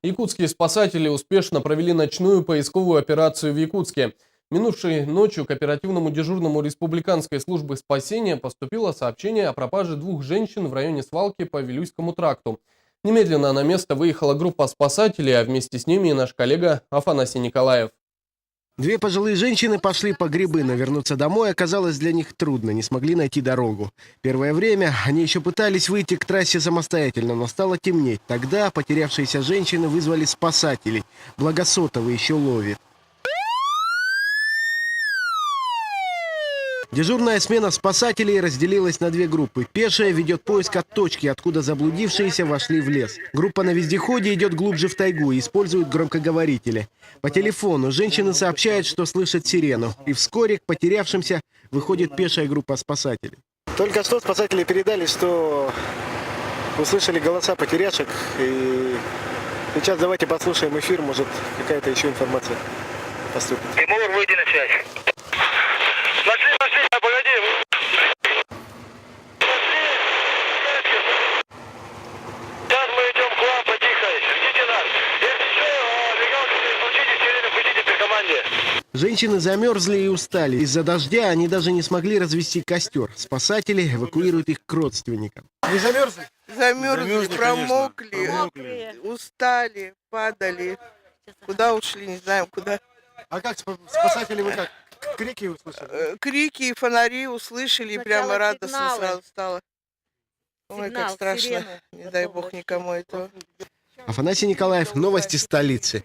Якутские спасатели успешно провели ночную поисковую операцию в Якутске. Минувшей ночью к оперативному дежурному Республиканской службы спасения поступило сообщение о пропаже двух женщин в районе свалки по Вилюйскому тракту. Немедленно на место выехала группа спасателей, а вместе с ними и наш коллега Афанасий Николаев. Две пожилые женщины пошли по грибы, но вернуться домой оказалось для них трудно, не смогли найти дорогу. Первое время они еще пытались выйти к трассе самостоятельно, но стало темнеть. Тогда потерявшиеся женщины вызвали спасателей. Благо сотовый еще ловит. Дежурная смена спасателей разделилась на две группы. Пешая ведет поиск от точки, откуда заблудившиеся вошли в лес. Группа на вездеходе идет глубже в тайгу и использует громкоговорители. По телефону женщины сообщают, что слышат сирену. И вскоре к потерявшимся выходит пешая группа спасателей. Только что спасатели передали, что услышали голоса потеряшек. И сейчас давайте послушаем эфир, может какая-то еще информация поступит. Тимур, выйди на связь. Нашли, погоди. Сейчас мы идем к вам потихо. Ждите нас. Если что, мигалки включите, сирену включите при команде. Женщины замерзли и устали. Из-за дождя они даже не смогли развести костер. Спасатели эвакуируют их к родственникам. Вы замерзли? Замерзли, промокли, устали, падали. Куда ушли, не знаем куда. А как спасатели вы как? Крики услышали? Крики и фонари услышали, и прямо радостно сигналы. сразу стало. Ой, Сигнал, как страшно. сирену. Не дай бог никому этого. Афанасий Николаев, новости столицы.